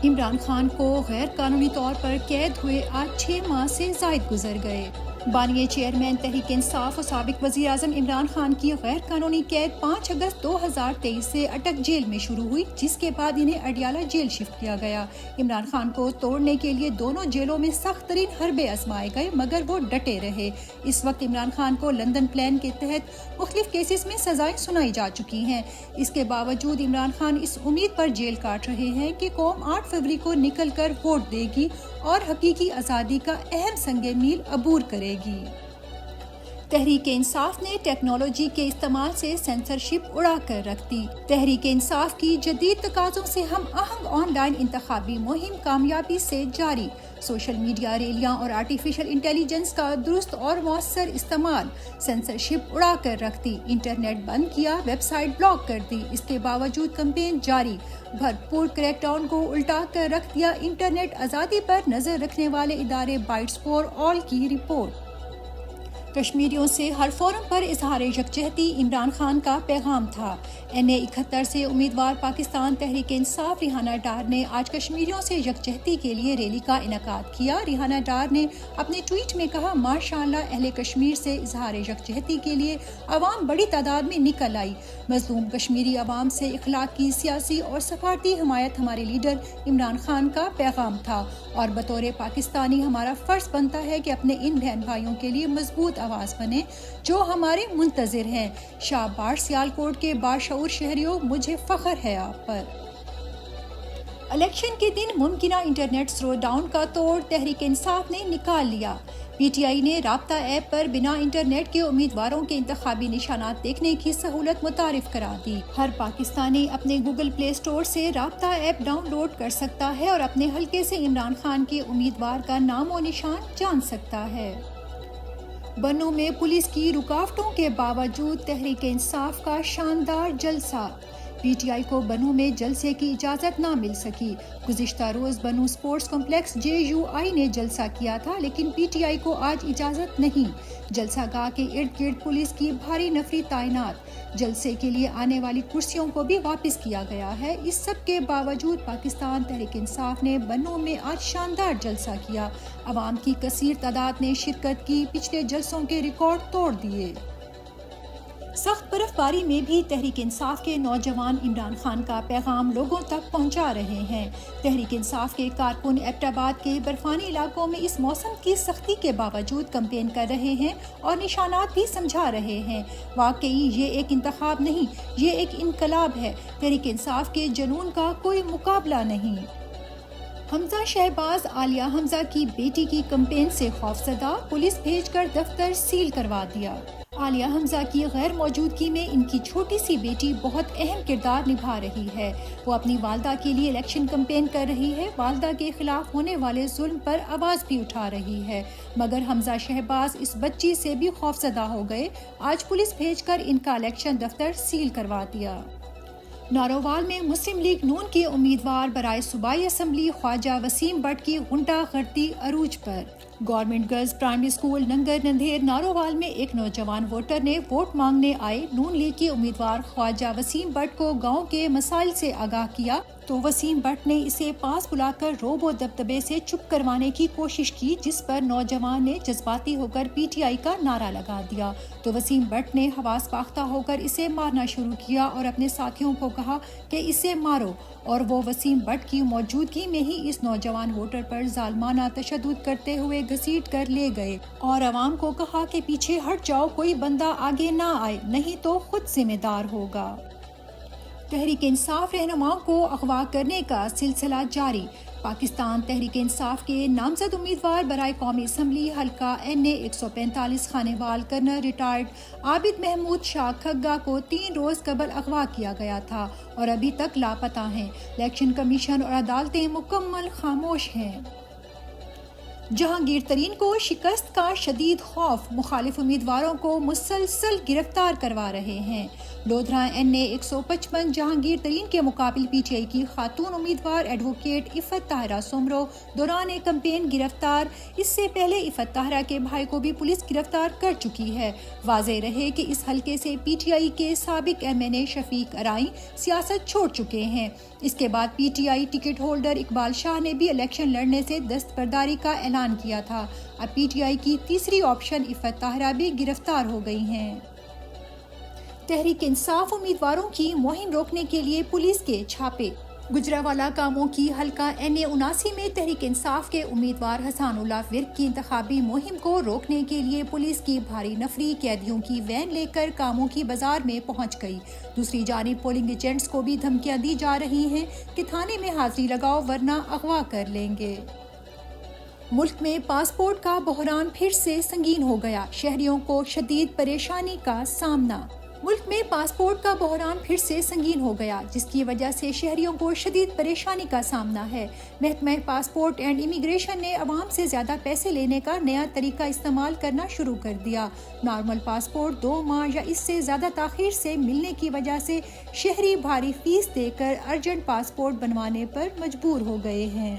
عمران خان کو غیر قانونی طور پر قید ہوئے آج 6 ماہ سے زائد گزر گئے۔ بانیے چیئرمین تحریک انصاف و سابق وزیر اعظم عمران خان کی غیر قانونی قید 5 اگست 2023 سے اٹک جیل میں شروع ہوئی، جس کے بعد انہیں اڈیالہ جیل شفٹ کیا گیا۔ عمران خان کو توڑنے کے لیے دونوں جیلوں میں سخت ترین حربے آزمائے گئے، مگر وہ ڈٹے رہے۔ اس وقت عمران خان کو لندن پلان کے تحت مختلف کیسز میں سزائیں سنائی جا چکی ہیں۔ اس کے باوجود عمران خان اس امید پر جیل کاٹ رہے ہیں کہ قوم 8 فروری کو نکل کر ووٹ دے گی اور حقیقی آزادی کا اہم سنگ میل عبور کرے گی۔ تحریک انصاف نے ٹیکنالوجی کے استعمال سے سینسرشپ اڑا کر رکھ دی۔ تحریک انصاف کی جدید تقاضوں سے ہم آہنگ آن لائن انتخابی مہم کامیابی سے جاری۔ سوشل میڈیا ریلیاں اور آرٹیفیشل انٹیلیجنس کا درست اور مؤثر استعمال، سینسرشپ اڑا کر رکھ دی، انٹرنیٹ بند کیا، ویب سائٹ بلاک کر دی۔ اس کے باوجود کمپین جاری، بھرپور کریک ڈاؤن کو الٹا کر رکھ دیا۔ انٹرنیٹ آزادی پر نظر رکھنے والے ادارے بائٹس فور آل کی رپورٹ۔ کشمیریوں سے ہر فورم پر اظہار یکجہتی عمران خان کا پیغام تھا۔ NA-71 سے امیدوار پاکستان تحریک انصاف ریحانہ ڈار نے آج کشمیریوں سے یکجہتی کے لیے ریلی کا انعقاد کیا۔ ریحانہ ڈار نے اپنے ٹویٹ میں کہا، ماشاءاللہ اہل کشمیر سے اظہار یکجہتی کے لیے عوام بڑی تعداد میں نکل آئی۔ مظلوم کشمیری عوام سے اخلاقی، سیاسی اور سفارتی حمایت ہمارے لیڈر عمران خان کا پیغام تھا، اور بطور پاکستانی ہمارا فرض بنتا ہے کہ اپنے ان بہن بھائیوں کے لیے مضبوط آواز بنے جو ہمارے منتظر ہیں۔ شاباش سیالکوٹ کے باشعور شہریوں، مجھے فخر ہے آپ پر۔ الیکشن کے دن ممکنہ انٹرنیٹ سلو ڈاؤن کا توڑ تحریک انصاف نے نکال لیا۔ PTI نے رابطہ ایپ پر بنا انٹرنیٹ کے امیدواروں کے انتخابی نشانات دیکھنے کی سہولت متعارف کرا دی۔ ہر پاکستانی اپنے گوگل پلے اسٹور سے رابطہ ایپ ڈاؤن لوڈ کر سکتا ہے اور اپنے حلقے سے عمران خان کے امیدوار کا نام و نشان جان سکتا ہے۔ بنوں میں پولیس کی رکاوٹوں کے باوجود تحریک انصاف کا شاندار جلسہ۔ PTI کو بنوں میں جلسے کی اجازت نہ مل سکی۔ گزشتہ روز بنوں اسپورٹس کمپلیکس JUI نے جلسہ کیا تھا، لیکن PTI کو آج اجازت نہیں۔ جلسہ گاہ کے ارد گرد پولیس کی بھاری نفری تعینات۔ جلسے کے لیے آنے والی کرسیوں کو بھی واپس کیا گیا ہے۔ اس سب کے باوجود پاکستان تحریک انصاف نے بنوں میں آج شاندار جلسہ کیا۔ عوام کی کثیر تعداد نے شرکت کی، پچھلے جلسوں کے ریکارڈ توڑ دیے۔ سخت برف باری میں بھی تحریک انصاف کے نوجوان عمران خان کا پیغام لوگوں تک پہنچا رہے ہیں۔ تحریک انصاف کے کارکن ایبٹ آباد کے برفانی علاقوں میں اس موسم کی سختی کے باوجود کمپین کر رہے ہیں اور نشانات بھی سمجھا رہے ہیں۔ واقعی یہ ایک انتخاب نہیں، یہ ایک انقلاب ہے۔ تحریک انصاف کے جنون کا کوئی مقابلہ نہیں۔ حمزہ شہباز عالیہ حمزہ کی بیٹی کی کمپین سے خوفزدہ، پولیس بھیج کر دفتر سیل کروا دیا۔ عالیہ حمزہ کی غیر موجودگی میں ان کی چھوٹی سی بیٹی بہت اہم کردار نبھا رہی ہے۔ وہ اپنی والدہ کے لیے الیکشن کمپین کر رہی ہے، والدہ کے خلاف ہونے والے ظلم پر آواز بھی اٹھا رہی ہے، مگر حمزہ شہباز اس بچی سے بھی خوفزدہ ہو گئے۔ آج پولیس بھیج کر ان کا الیکشن دفتر سیل کروا دیا۔ نارووال میں مسلم لیگ نون کے امیدوار برائے صوبائی اسمبلی خواجہ وسیم بٹ کی غنڈہ گردی عروج پر۔ گورنمنٹ گرلز پرائمری اسکول ننگر نندھیر نارووال میں ایک نوجوان ووٹر نے ووٹ مانگنے آئے نون لیگ کے امیدوار خواجہ وسیم بٹ کو گاؤں کے مسائل سے آگاہ کیا، تو وسیم بٹ نے اسے پاس بلا کر روب و دبدبے سے چپ کروانے کی کوشش کی، جس پر نوجوان نے جذباتی ہو کر PTI کا نعرہ لگا دیا، تو وسیم بٹ نے حواس باختہ ہو کر اسے مارنا شروع کیا اور اپنے ساتھیوں کو کہا کہ اسے مارو، اور وہ وسیم بٹ کی موجودگی میں ہی اس نوجوان ووٹر پر ظالمانہ تشدد کرتے ہوئے گھسیٹ کر لے گئے اور عوام کو کہا کہ پیچھے ہٹ جاؤ، کوئی بندہ آگے نہ آئے، نہیں تو خود ذمہ دار ہوگا۔ تحریک انصاف رہنماؤں کو اغوا کرنے کا سلسلہ جاری۔ پاکستان تحریک انصاف کے نامزد امیدوار برائے قومی اسمبلی حلقہ NA-145 خانیوال کرنل ریٹائرڈ عابد محمود شاہ کھگا کو 3 روز قبل اغوا کیا گیا تھا اور ابھی تک لاپتہ ہیں۔ الیکشن کمیشن اور عدالتیں مکمل خاموش ہیں۔ جہانگیر ترین کو شکست کا شدید خوف، مخالف امیدواروں کو مسلسل گرفتار کروا رہے ہیں۔ لودھرا این اے 155 جہانگیر ترین کے مقابل پی ٹی آئی کی خاتون امیدوار ایڈوکیٹ عفت طاہرہ سمرو دوران کمپین گرفتار۔ اس سے پہلے عفت طاہرہ کے بھائی کو بھی پولیس گرفتار کر چکی ہے۔ واضح رہے کہ اس حلقے سے پی ٹی آئی کے سابق M N A Shafiq Arain سیاست چھوڑ چکے ہیں۔ اس کے بعد P T I ticket holder Iqbal Shah نے بھی الیکشن لڑنے سے دستبرداری کا اعلان کیا تھا۔ اب پی ٹی آئی کی تیسری آپشن عفت طاہرہ بھی گرفتار ہو گئی ہیں۔ تحریک انصاف امیدواروں کی مہم روکنے کے لیے پولیس کے چھاپے۔ گجرانوالہ کاموں کی حلقہ این اے 79 میں تحریک انصاف کے امیدوار حسان اللہ ورک کی انتخابی مہم کو روکنے کے لیے پولیس کی بھاری نفری قیدیوں کی وین لے کر کاموں کی بازار میں پہنچ گئی۔ دوسری جانب پولنگ ایجنٹس کو بھی دھمکیاں دی جا رہی ہیں کہ تھانے میں حاضری لگاؤ ورنہ اغوا کر لیں گے۔ ملک میں پاسپورٹ کا بحران پھر سے سنگین ہو گیا، شہریوں کو شدید پریشانی کا سامنا۔ ملک میں پاسپورٹ کا بحران پھر سے سنگین ہو گیا، جس کی وجہ سے شہریوں کو شدید پریشانی کا سامنا ہے۔ محکمہ پاسپورٹ اینڈ امیگریشن نے عوام سے زیادہ پیسے لینے کا نیا طریقہ استعمال کرنا شروع کر دیا۔ نارمل پاسپورٹ 2 ماہ یا اس سے زیادہ تاخیر سے ملنے کی وجہ سے شہری بھاری فیس دے کر ارجنٹ پاسپورٹ بنوانے پر مجبور ہو گئے ہیں۔